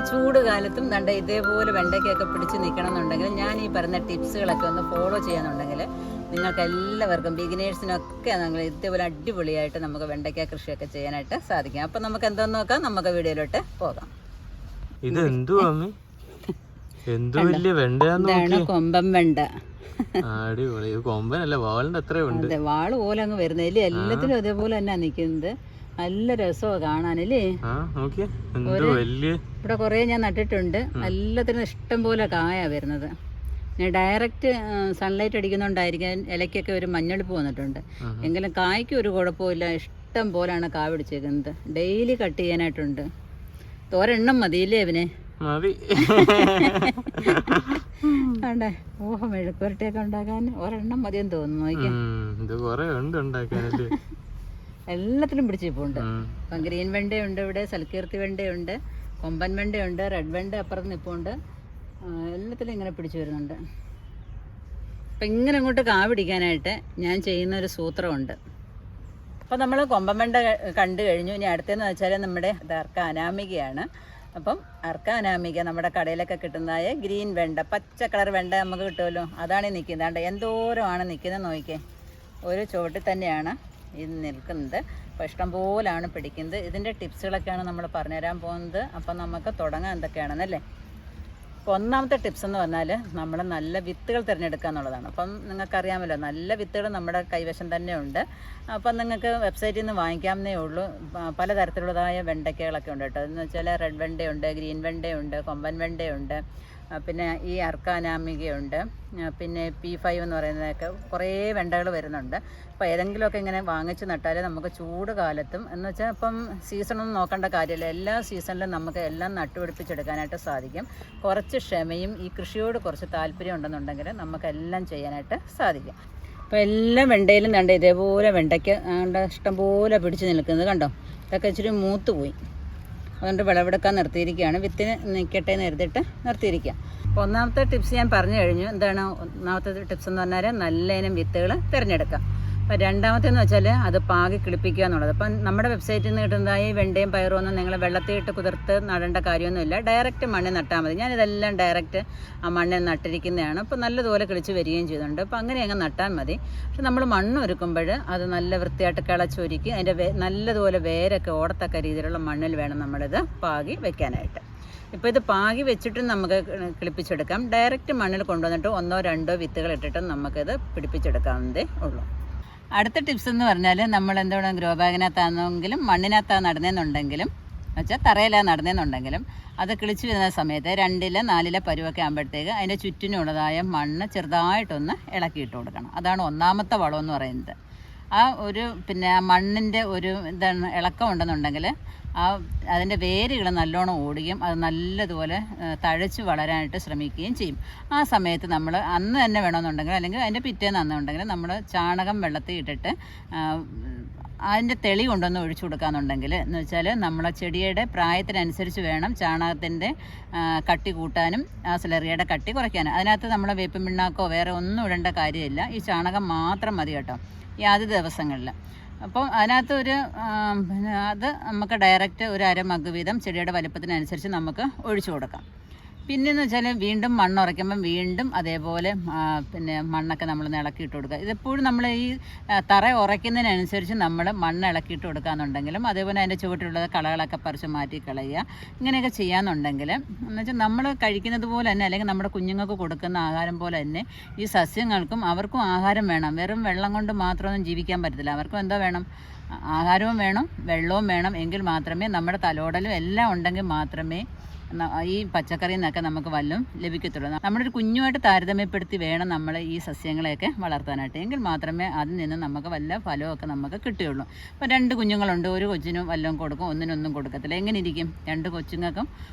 ചൂട് കാലത്തും ദണ്ട ഇതേപോലെ വെണ്ടയ്ക്കൊക്കെ പിടിച്ച് നിൽക്കണം എന്നുണ്ടെങ്കിൽ ഞാൻ ഈ പറഞ്ഞ ടിപ്സുകളൊക്കെ ഒന്ന് ഫോളോ ചെയ്യാന്നുണ്ടെങ്കിൽ നിങ്ങൾക്ക് എല്ലാവർക്കും ബിഗിനേഴ്സിനൊക്കെ നമ്മൾ ഇതേപോലെ അടിപൊളിയായിട്ട് നമുക്ക് വെണ്ടയ്ക്ക കൃഷിയൊക്കെ ചെയ്യാനായിട്ട് സാധിക്കും. അപ്പം നമുക്ക് എന്തോന്ന് നോക്കാം, നമുക്ക് വീഡിയോയിലോട്ട് പോകാം. ഇത് വലിയ വെണ്ടയാണ്, കൊമ്പൻ വെണ്ട. അടിപൊളി. കൊമ്പനല്ല, വാളിന്റെ അത്രയുണ്ട്. അതെ, വാള് പോലെ അങ്ങ് വരുന്നില്ലേ, എല്ലാത്തിലും അതേപോലെ തന്നെ നിൽക്കുന്നത്. നല്ല രസമാണ് കാണാനല്ലേ. ഇവിടെ കുറേ ഞാൻ നട്ടിട്ടുണ്ട്, എല്ലാത്തിനും ഇഷ്ടം പോലെ കായാ വരുന്നത്. ഡയറക്റ്റ് സൺലൈറ്റ് അടിക്കുന്നോണ്ടായിരിക്കും ഇലയ്ക്കൊക്കെ ഒരു മഞ്ഞളിപ്പ് വന്നിട്ടുണ്ട്. എങ്കിലും കായ്ക്ക് ഒരു കുഴപ്പമില്ല, ഇഷ്ടം പോലെയാണ് കാ പിടിച്ചേക്കുന്നത്. Daily cut ചെയ്യാനായിട്ടുണ്ട്. ഒരെണ്ണം മതിയില്ലേ അവന്? ആണ്ടേ, ഓഹോ, മെഴുക്കുരട്ടിയൊക്കെ ഉണ്ടാക്കാൻ ഒരെണ്ണം മതിയെന്ന് തോന്നുന്നു. എല്ലാത്തിലും പിടിച്ചിപ്പുണ്ട്. ഇപ്പം ഗ്രീൻ വെണ്ടയുണ്ട്, ഇവിടെ സൽക്കീർത്തി വെണ്ടയുണ്ട്, കൊമ്പൻ വെണ്ടയുണ്ട്, റെഡ് വെണ്ട അപ്പുറത്ത് നിൽപ്പുണ്ട്. എല്ലാത്തിലും ഇങ്ങനെ പിടിച്ചു വരുന്നുണ്ട്. അപ്പം ഇങ്ങനെ അങ്ങോട്ട് കാ പിടിക്കാനായിട്ട് ഞാൻ ചെയ്യുന്ന ഒരു സൂത്രമുണ്ട്. അപ്പോൾ നമ്മൾ കൊമ്പൻ വെണ്ട കണ്ടു കഴിഞ്ഞു. ഇനി അടുത്തതെന്ന് വെച്ചാൽ നമ്മുടെ അർക്ക അനാമികയാണ്. അപ്പം അർക്ക അനാമിക നമ്മുടെ കടയിലൊക്കെ കിട്ടുന്നതായ ഗ്രീൻ വെണ്ട, പച്ച കളർ വെണ്ട നമുക്ക് കിട്ടുമല്ലോ, അതാണ് ഈ നിൽക്കുന്നത്. എന്തോരമാണ് നിൽക്കുന്നത് നോക്കിക്കേ. ഒരു ചുവട്ടിൽ തന്നെയാണ് ഇത് നിൽക്കുന്നത്. അപ്പോൾ ഇഷ്ടംപോലാണ് പിടിക്കുന്നത്. ഇതിൻ്റെ ടിപ്സുകളൊക്കെയാണ് നമ്മൾ പറഞ്ഞുതരാൻ പോകുന്നത്. അപ്പം നമുക്ക് തുടങ്ങാൻ എന്തൊക്കെയാണെന്നല്ലേ. അപ്പോൾ ഒന്നാമത്തെ ടിപ്സ് എന്ന് പറഞ്ഞാൽ നമ്മൾ നല്ല വിത്തുകൾ തിരഞ്ഞെടുക്കുക എന്നുള്ളതാണ്. അപ്പം നിങ്ങൾക്കറിയാമല്ലോ, നല്ല വിത്തുകൾ നമ്മുടെ കൈവശം തന്നെ ഉണ്ട്. അപ്പം നിങ്ങൾക്ക് വെബ്സൈറ്റിൽ നിന്ന് വാങ്ങിക്കാവുന്നേ ഉള്ളൂ. പലതരത്തിലുള്ളതായ വെണ്ടയ്ക്കകളൊക്കെ ഉണ്ട് കേട്ടോ. എന്ന് വെച്ചാൽ റെഡ് വെണ്ടയുണ്ട്, ഗ്രീൻ വെണ്ടയുണ്ട്, കൊമ്പൻ വെണ്ടയുണ്ട്, പിന്നെ ഈ അർക്ക അനാമികയുണ്ട്, പിന്നെ P5 എന്ന് പറയുന്നതൊക്കെ കുറേ വെണ്ടകൾ വരുന്നുണ്ട്. അപ്പോൾ ഏതെങ്കിലുമൊക്കെ ഇങ്ങനെ വാങ്ങിച്ച് നട്ടാൽ നമുക്ക് ചൂട് കാലത്തും, എന്ന് വെച്ചാൽ ഇപ്പം സീസണൊന്നും നോക്കേണ്ട കാര്യമില്ല, എല്ലാ സീസണിലും നമുക്ക് എല്ലാം നട്ടുപിടിപ്പിച്ചെടുക്കാനായിട്ട് സാധിക്കും. കുറച്ച് ക്ഷമയും ഈ കൃഷിയോട് കുറച്ച് താല്പര്യം ഉണ്ടെന്നുണ്ടെങ്കിൽ നമുക്കെല്ലാം ചെയ്യാനായിട്ട് സാധിക്കും. അപ്പോൾ എല്ലാ വെണ്ടയിലും കണ്ട ഇതേപോലെ വെണ്ടയ്ക്ക് ഇഷ്ടംപോലെ പിടിച്ച് നിൽക്കുന്നത് കണ്ടോ. ഇതൊക്കെ ഇച്ചിരി മൂത്ത് പോയി, അതുകൊണ്ട് വിളവെടുക്കാൻ നിർത്തിയിരിക്കുകയാണ്. വിത്തിന് നിൽക്കട്ടെ എന്ന് എഴുതിയിട്ട് നിർത്തിയിരിക്കുക. അപ്പോൾ ഒന്നാമത്തെ ടിപ്സ് ഞാൻ പറഞ്ഞു കഴിഞ്ഞു. എന്താണ് ഒന്നാമത്തെ ടിപ്സ് എന്ന് പറഞ്ഞാൽ നല്ല ഇനം വിത്തുകൾ തിരഞ്ഞെടുക്കുക. അപ്പോൾ രണ്ടാമത്തേന്ന് വെച്ചാൽ അത് പാകി കിളിപ്പിക്കുക എന്നുള്ളത്. അപ്പം നമ്മുടെ വെബ്സൈറ്റിൽ നിന്ന് കിട്ടുന്നതായി വെണ്ടയും പയറും ഒന്നും നിങ്ങൾ വെള്ളത്തിൽ ഇട്ട് കുതിർത്ത് നടേണ്ട കാര്യമൊന്നുമില്ല. ഡയറക്റ്റ് മണ്ണിൽ നട്ടാൽ മതി. ഞാനിതെല്ലാം ഡയറക്റ്റ് ആ മണ്ണിൽ നട്ടിരിക്കുന്നതാണ്. അപ്പോൾ നല്ലതുപോലെ കിളിച്ച് വരികയും ചെയ്യുന്നുണ്ട്. അപ്പോൾ അങ്ങനെ അങ്ങ് നട്ടാൽ മതി. പക്ഷെ നമ്മൾ മണ്ണ് ഒരുക്കുമ്പോൾ അത് നല്ല വൃത്തിയായിട്ട് കിളച്ചൊരുക്കി അതിൻ്റെ നല്ലതുപോലെ വേരൊക്കെ ഓടത്തക്ക രീതിയിലുള്ള മണ്ണിൽ വേണം നമ്മളിത് പാകി വെക്കാനായിട്ട്. ഇപ്പോൾ ഇത് പാകി വെച്ചിട്ടും നമുക്ക് കിളിപ്പിച്ചെടുക്കാം. ഡയറക്റ്റ് മണ്ണിൽ കൊണ്ടുവന്നിട്ട് 1-2 വിത്തുകൾ ഇട്ടിട്ടും നമുക്കിത് പിടിപ്പിച്ചെടുക്കാവുന്നതേ ഉള്ളൂ. അടുത്ത ടിപ്സ് എന്ന് പറഞ്ഞാൽ നമ്മൾ എന്താണ് ഗ്രോ ബാഗിനകത്താണെങ്കിലും മണ്ണിനകത്താണ് നടന്നെന്നുണ്ടെങ്കിലും വെച്ചാൽ തറയിലാണ് നടന്നെന്നുണ്ടെങ്കിലും അത് കിളിച്ച് വരുന്ന സമയത്ത് 2-4 പരുവൊക്കെ ആകുമ്പോഴത്തേക്ക് അതിൻ്റെ ചുറ്റിനുള്ളതായ മണ്ണ് ചെറുതായിട്ടൊന്ന് ഇളക്കിയിട്ട് കൊടുക്കണം. അതാണ് ഒന്നാമത്തെ വളം എന്ന് പറയുന്നത്. ആ ഒരു പിന്നെ മണ്ണിൻ്റെ ഒരു എന്താണ് ഇളക്കം ഉണ്ടെന്നുണ്ടെങ്കിൽ അതിൻ്റെ വേരുകൾ നല്ലോണം ഓടുകയും അത് നല്ലതുപോലെ തഴച്ച് വളരാനായിട്ട് ശ്രമിക്കുകയും ചെയ്യും. ആ സമയത്ത് നമ്മൾ അന്ന് തന്നെ വേണമെന്നുണ്ടെങ്കിൽ അല്ലെങ്കിൽ അതിൻ്റെ പിറ്റേന്ന് അന്നുണ്ടെങ്കിൽ നമ്മൾ ചാണകം വെള്ളത്തിൽ ഇട്ടിട്ട് അതിൻ്റെ തെളി കൊണ്ടൊന്ന് ഒഴിച്ചു കൊടുക്കാമെന്നുണ്ടെങ്കിൽ എന്ന് വെച്ചാൽ നമ്മളെ ചെടിയുടെ പ്രായത്തിനനുസരിച്ച് വേണം ചാണകത്തിൻ്റെ കട്ടി കൂട്ടാനും ആ സ്ലറിയുടെ കട്ടി കുറയ്ക്കാനും. അതിനകത്ത് നമ്മൾ വേപ്പിൻ പിണ്ണാക്കോ വേറെ ഒന്നും ഇടേണ്ട കാര്യമില്ല. ഈ ചാണകം മാത്രം മതി കേട്ടോ ഈ ആദ്യ ദിവസങ്ങളിൽ. അപ്പം അതിനകത്ത് പിന്നെ അത് നമുക്ക് ഡയറക്റ്റ് 1/2 മഗ് വീതം ചെടിയുടെ വലിപ്പത്തിനനുസരിച്ച് നമുക്ക് ഒഴിച്ചു കൊടുക്കാം. പിന്നെയെന്ന് വെച്ചാൽ വീണ്ടും മണ്ണ് ഉറയ്ക്കുമ്പം വീണ്ടും അതേപോലെ പിന്നെ മണ്ണൊക്കെ നമ്മൾ ഇളക്കിയിട്ട് കൊടുക്കുക. ഇതെപ്പോഴും നമ്മൾ ഈ തറ ഉറയ്ക്കുന്നതിനനുസരിച്ച് നമ്മൾ മണ്ണ് ഇളക്കിയിട്ട് കൊടുക്കാമെന്നുണ്ടെങ്കിലും അതേപോലെ അതിൻ്റെ ചുവട്ടിലുള്ള കളകളൊക്കെ പറിച്ച് മാറ്റി കളയുക. ഇങ്ങനെയൊക്കെ ചെയ്യാമെന്നുണ്ടെങ്കിൽ എന്ന് വെച്ചാൽ നമ്മൾ കഴിക്കുന്നത് പോലെ തന്നെ അല്ലെങ്കിൽ നമ്മുടെ കുഞ്ഞുങ്ങൾക്ക് കൊടുക്കുന്ന ആഹാരം പോലെ തന്നെ ഈ സസ്യങ്ങൾക്കും അവർക്കും ആഹാരം വേണം. വെറും വെള്ളം കൊണ്ട് മാത്രമൊന്നും ജീവിക്കാൻ പറ്റത്തില്ല. അവർക്കും എന്തോ വേണം, ആഹാരവും വേണം, വെള്ളവും വേണം. എങ്കിൽ മാത്രമേ നമ്മുടെ തലോടലും എല്ലാം ഉണ്ടെങ്കിൽ മാത്രമേ ഈ പച്ചക്കറിയിൽ നിന്നൊക്കെ നമുക്ക് വല്ലതും ലഭിക്കത്തുള്ളൂ. നമ്മളൊരു കുഞ്ഞുമായിട്ട് താരതമ്യപ്പെടുത്തി വേണം നമ്മൾ ഈ സസ്യങ്ങളെയൊക്കെ വളർത്താനായിട്ട്. എങ്കിൽ മാത്രമേ അതിൽ നിന്ന് നമുക്ക് വല്ല ഫലമൊക്കെ നമുക്ക് കിട്ടുകയുള്ളൂ. ഇപ്പോൾ 2 കുഞ്ഞുങ്ങളുണ്ട്, ഒരു കൊച്ചിനും വല്ലതും കൊടുക്കും, ഒന്നിനൊന്നും കൊടുക്കത്തില്ല. എങ്ങനെ ഇരിക്കും? 2 കൊച്ചുങ്ങൾക്കും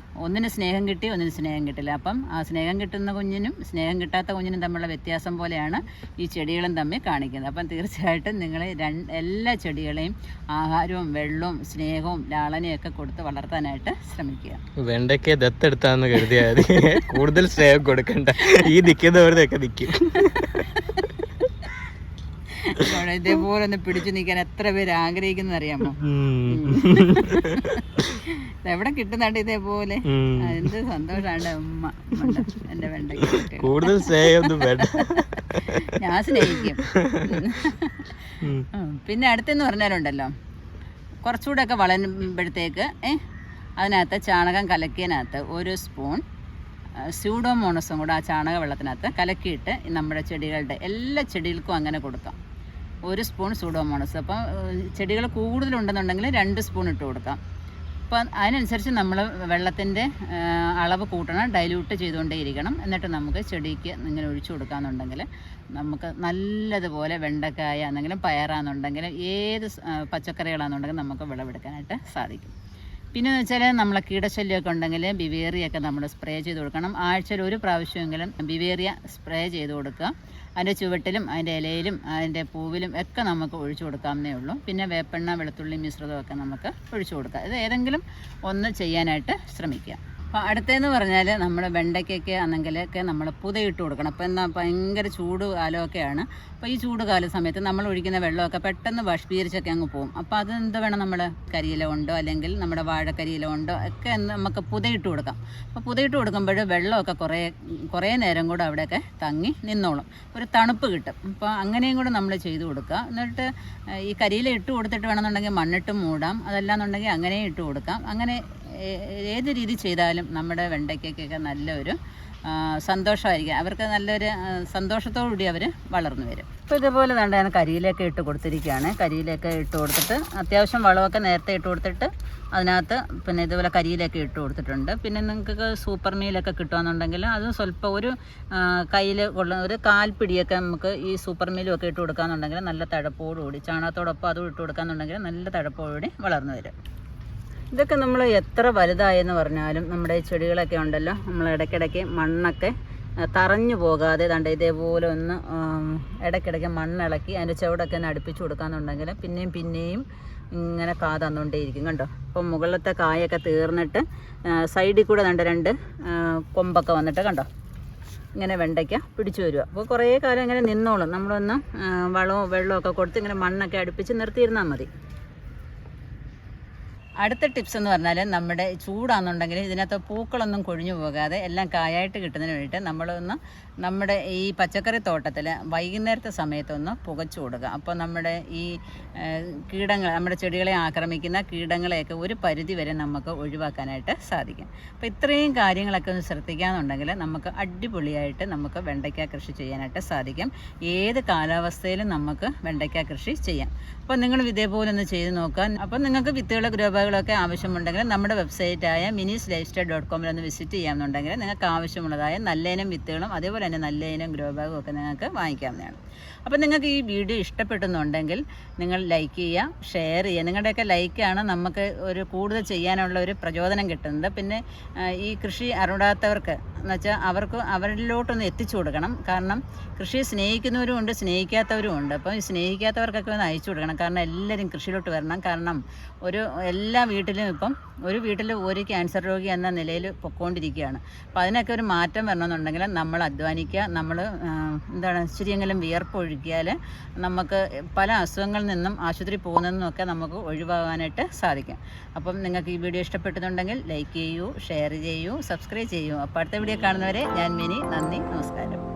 ഒന്നിന് സ്നേഹം കിട്ടി, ഒന്നിന് സ്നേഹം കിട്ടില്ല. അപ്പം ആ സ്നേഹം കിട്ടുന്ന കുഞ്ഞിനും സ്നേഹം കിട്ടാത്ത കുഞ്ഞിനും തമ്മിലുള്ള വ്യത്യാസം പോലെയാണ് ഈ ചെടികളും തമ്മിൽ കാണിക്കുന്നത്. അപ്പം തീർച്ചയായിട്ടും നിങ്ങൾ എല്ലാ ചെടികളെയും ആഹാരവും വെള്ളവും സ്നേഹവും ലാളനയും ഒക്കെ കൊടുത്ത് വളർത്താനായിട്ട് ശ്രമിക്കുക. വെണ്ടയ്ക്ക ദത്തെടുത്താന്ന് കരുതിയാൽ കൂടുതൽ സ്നേഹം കൊടുക്കണ്ട, ഈ നിൽക്കുന്നവരുടെയൊക്കെ നിൽക്കും. ഇതേപോലെ ഒന്ന് പിടിച്ചു നിൽക്കാൻ എത്ര പേര് ആഗ്രഹിക്കുന്ന അറിയാമോ? എവിടെ കിട്ടുന്നുണ്ട് ഇതേപോലെ? എന്ത് സന്തോഷാണ് ഉമ്മ എന്റെ വെണ്ടയ്ക്ക്. കൂടുതൽ സ്നേഹമൊന്നും വേണ്ട, ഞാൻ സ്നേഹിക്കും. പിന്നെ അടുത്തെന്ന് പറഞ്ഞാലുണ്ടല്ലോ, കുറച്ചുകൂടെ ഒക്കെ വളരുമ്പോഴത്തേക്ക് അതിനകത്ത് ചാണകം കലക്കിയതിനകത്ത് 1 സ്പൂൺ സ്യൂഡോമോണസും കൂടെ ആ ചാണക വെള്ളത്തിനകത്ത് കലക്കിയിട്ട് നമ്മുടെ ചെടികളുടെ എല്ലാ ചെടികൾക്കും അങ്ങനെ കൊടുക്കാം. 1 സ്പൂൺ സ്യൂഡോമോണസ്. അപ്പം ചെടികൾ കൂടുതലുണ്ടെന്നുണ്ടെങ്കിൽ 2 സ്പൂൺ ഇട്ട് കൊടുക്കാം. അപ്പം അതിനനുസരിച്ച് നമ്മൾ വെള്ളത്തിൻ്റെ അളവ് കൂട്ടണം, ഡൈല്യൂട്ട് ചെയ്തുകൊണ്ടേയിരിക്കണം. എന്നിട്ട് നമുക്ക് ചെടിക്ക് ഇങ്ങനെ ഒഴിച്ചു കൊടുക്കാമെന്നുണ്ടെങ്കിൽ നമുക്ക് നല്ലതുപോലെ വെണ്ടക്കായ എന്നെങ്കിലും പയറാണെന്നുണ്ടെങ്കിലും ഏത് പച്ചക്കറികളാണെന്നുണ്ടെങ്കിലും നമുക്ക് വിളവെടുക്കാനായിട്ട് സാധിക്കും. പിന്നെയെന്ന് വെച്ചാൽ നമ്മളെ കീടശല്യമൊക്കെ ഉണ്ടെങ്കിൽ ബിവേറിയൊക്കെ നമ്മൾ സ്പ്രേ ചെയ്ത് കൊടുക്കണം. ആഴ്ചയിൽ 1 പ്രാവശ്യമെങ്കിലും ബിവേറിയ സ്പ്രേ ചെയ്ത് കൊടുക്കുക. അതിൻ്റെ ചുവട്ടിലും അതിൻ്റെ ഇലയിലും അതിൻ്റെ പൂവിലും ഒക്കെ നമുക്ക് ഒഴിച്ചു കൊടുക്കാവുന്നേ ഉള്ളൂ. പിന്നെ വേപ്പെണ്ണ വെളുത്തുള്ളി മിശ്രിതമൊക്കെ നമുക്ക് ഒഴിച്ചു കൊടുക്കാം. ഇത് ഏതെങ്കിലും ഒന്ന് ചെയ്യാനായിട്ട് ശ്രമിക്കുക. അപ്പോൾ അടുത്തതെന്ന് പറഞ്ഞാൽ നമ്മുടെ വെണ്ടയ്ക്കൊക്കെ ആണെങ്കിലൊക്കെ നമ്മൾ പുതയിട്ട് കൊടുക്കണം. അപ്പോൾ എന്നാൽ ഭയങ്കര ചൂട് കാലമൊക്കെയാണ്. അപ്പോൾ ഈ ചൂട് കാല സമയത്ത് നമ്മൾ ഒഴിക്കുന്ന വെള്ളമൊക്കെ പെട്ടെന്ന് ബാഷ്പീകരിച്ചൊക്കെ അങ്ങ് പോകും. അപ്പോൾ അതെന്ത് വേണം, നമ്മൾ കരിയില കൊണ്ടോ അല്ലെങ്കിൽ നമ്മുടെ വാഴക്കരിയില കൊണ്ടോ ഒക്കെ നമുക്ക് പുതയിട്ട് കൊടുക്കാം. അപ്പോൾ പുതയിട്ട് കൊടുക്കുമ്പോൾ വെള്ളമൊക്കെ കുറേ നേരം കൂടെ അവിടെയൊക്കെ തങ്ങി നിന്നോളും, ഒരു തണുപ്പ് കിട്ടും. അപ്പോൾ അങ്ങനെയും കൂടെ നമ്മൾ ചെയ്ത് കൊടുക്കുക. എന്നിട്ട് ഈ കരിയില ഇട്ട് കൊടുത്തിട്ട് വേണമെന്നുണ്ടെങ്കിൽ മണ്ണിട്ട് മൂടാം, അതല്ലാന്നുണ്ടെങ്കിൽ അങ്ങനെയും ഇട്ട് കൊടുക്കാം. അങ്ങനെ ഏത് രീതി ചെയ്താലും നമ്മുടെ വെണ്ടയ്ക്കൊക്കെ നല്ലൊരു സന്തോഷമായിരിക്കും. അവർക്ക് നല്ലൊരു സന്തോഷത്തോടുകൂടി അവർ വളർന്നു വരും. അപ്പോൾ ഇതുപോലെ തന്നെ ഞാൻ കരിയിലൊക്കെ ഇട്ട് കൊടുത്തിരിക്കുകയാണ്. കരിയിലൊക്കെ ഇട്ട് കൊടുത്തിട്ട് അത്യാവശ്യം വളമൊക്കെ നേരത്തെ ഇട്ട് കൊടുത്തിട്ട് അതിനകത്ത് പിന്നെ ഇതുപോലെ കരിയിലൊക്കെ ഇട്ട് കൊടുത്തിട്ടുണ്ട്. പിന്നെ നിങ്ങൾക്ക് സൂപ്പർ മീലൊക്കെ കിട്ടുകയെന്നുണ്ടെങ്കിൽ അത് സ്വല്പം ഒരു കയ്യിൽ കൊള്ളുന്ന ഒരു 1/4 പിടിയൊക്കെ നമുക്ക് ഈ സൂപ്പർ മീലും ഒക്കെ ഇട്ട് കൊടുക്കാമെന്നുണ്ടെങ്കിൽ നല്ല തഴപ്പോടുകൂടി, ചാണകത്തോടൊപ്പം അതും ഇട്ട് കൊടുക്കാമെന്നുണ്ടെങ്കിൽ നല്ല തഴപ്പോടുകൂടി വളർന്നു വരും. ഇതൊക്കെ നമ്മൾ എത്ര വലുതായെന്ന് പറഞ്ഞാലും നമ്മുടെ ചെടികളൊക്കെ ഉണ്ടല്ലോ, നമ്മൾ ഇടയ്ക്കിടയ്ക്ക് മണ്ണൊക്കെ തറഞ്ഞു പോകാതെ ദാണ്ട് ഇതേപോലെ ഒന്ന് ഇടയ്ക്കിടയ്ക്ക് മണ്ണിളക്കി അതിൻ്റെ ചുവടൊക്കെ ഒന്ന് അടുപ്പിച്ച് കൊടുക്കാമെന്നുണ്ടെങ്കിൽ പിന്നെയും ഇങ്ങനെ കാ തന്നുകൊണ്ടേയിരിക്കും. കണ്ടോ, ഇപ്പം മുകളിലത്തെ കായൊക്കെ തീർന്നിട്ട് സൈഡിൽ കൂടെ ദാണ്ട് 2 കൊമ്പൊക്കെ വന്നിട്ട് കണ്ടോ ഇങ്ങനെ വെണ്ടയ്ക്ക പിടിച്ചു വരിക. അപ്പോൾ കുറേ കാലം ഇങ്ങനെ നിന്നോളും. നമ്മളൊന്ന് വളവും വെള്ളമൊക്കെ കൊടുത്ത് ഇങ്ങനെ മണ്ണൊക്കെ അടുപ്പിച്ച് നിർത്തിയിരുന്നാൽ മതി. അടുത്ത ടിപ്സ് എന്ന് പറഞ്ഞാൽ നമ്മുടെ ചൂടാണെന്നുണ്ടെങ്കിൽ ഇതിനകത്ത് പൂക്കളൊന്നും കൊഴിഞ്ഞു പോകാതെ എല്ലാം കായായിട്ട് കിട്ടുന്നതിന് വേണ്ടിയിട്ട് നമ്മളൊന്ന് നമ്മുടെ ഈ പച്ചക്കറി തോട്ടത്തിൽ വൈകുന്നേരത്തെ സമയത്തൊന്ന് പുകച്ചു കൊടുക്കുക. അപ്പോൾ നമ്മുടെ ഈ കീടങ്ങൾ, നമ്മുടെ ചെടികളെ ആക്രമിക്കുന്ന കീടങ്ങളെയൊക്കെ ഒരു പരിധി വരെ നമുക്ക് ഒഴിവാക്കാനായിട്ട് സാധിക്കും. അപ്പോൾ ഇത്രയും കാര്യങ്ങളൊക്കെ ഒന്ന് ശ്രദ്ധിക്കാമെന്നുണ്ടെങ്കിൽ നമുക്ക് അടിപൊളിയായിട്ട് നമുക്ക് വെണ്ടയ്ക്ക കൃഷി ചെയ്യാനായിട്ട് സാധിക്കും. ഏത് കാലാവസ്ഥയിലും നമുക്ക് വെണ്ടയ്ക്ക കൃഷി ചെയ്യാം. അപ്പോൾ നിങ്ങൾ ഇതേപോലെ ഒന്ന് ചെയ്ത് നോക്കാൻ. അപ്പോൾ നിങ്ങൾക്ക് വിത്തുകൾ ഗ്രോബാഗുകളൊക്കെ ആവശ്യമുണ്ടെങ്കിൽ നമ്മുടെ വെബ്സൈറ്റായ minisLifestyle.com ഒന്ന് വിസിറ്റ് ചെയ്യാമെന്നുണ്ടെങ്കിൽ നിങ്ങൾക്ക് ആവശ്യമുള്ളതായ നല്ല ഇനം വിത്തുകളും അതേപോലെ തന്നെ നല്ല ഇനം ഗ്രോബാഗും ഒക്കെ നിങ്ങൾക്ക് വാങ്ങിക്കാവുന്നതാണ്. അപ്പോൾ നിങ്ങൾക്ക് ഈ വീഡിയോ ഇഷ്ടപ്പെട്ടെന്നുണ്ടെങ്കിൽ നിങ്ങൾ ലൈക്ക് ചെയ്യുക, ഷെയർ ചെയ്യുക. നിങ്ങളുടെയൊക്കെ ലൈക്കാണ് നമുക്ക് ഒരു കൂടുതൽ ചെയ്യാനുള്ള ഒരു പ്രചോദനം കിട്ടുന്നത്. പിന്നെ ഈ കൃഷി അറിയാത്തവർക്ക് എന്നുവെച്ചാൽ അവരിലോട്ടൊന്ന് എത്തിച്ചു കൊടുക്കണം. കാരണം കൃഷിയെ സ്നേഹിക്കുന്നവരും ഉണ്ട്, സ്നേഹിക്കാത്തവരും ഉണ്ട്. അപ്പോൾ ഈ സ്നേഹിക്കാത്തവർക്കൊക്കെ ഒന്ന് അയച്ചു കൊടുക്കണം. കാരണം എല്ലാവരും കൃഷിയിലോട്ട് വരണം. കാരണം എല്ലാ വീട്ടിലും ഇപ്പം ഒരു വീട്ടിൽ ഒരു ക്യാൻസർ രോഗി എന്ന നിലയിൽ പൊയ്ക്കൊണ്ടിരിക്കുകയാണ്. അപ്പോൾ അതിനൊക്കെ ഒരു മാറ്റം വരണമെന്നുണ്ടെങ്കിൽ നമ്മൾ അധ്വാനിക്കുക, നമ്മൾ ഇച്ചിരിയെങ്കിലും വിയർപ്പൊഴുക്കിയാൽ നമുക്ക് പല അസുഖങ്ങളിൽ നിന്നും ആശുപത്രി പോകുന്നതെന്നൊക്കെ നമുക്ക് ഒഴിവാകാനായിട്ട് സാധിക്കും. അപ്പം നിങ്ങൾക്ക് ഈ വീഡിയോ ഇഷ്ടപ്പെട്ടുന്നുണ്ടെങ്കിൽ ലൈക്ക് ചെയ്യൂ, ഷെയർ ചെയ്യൂ, സബ്സ്ക്രൈബ് ചെയ്യൂ. അപ്പോൾ അടുത്ത വീഡിയോ കാണുന്നവരെ ഞാൻ മിനി, നന്ദി, നമസ്കാരം.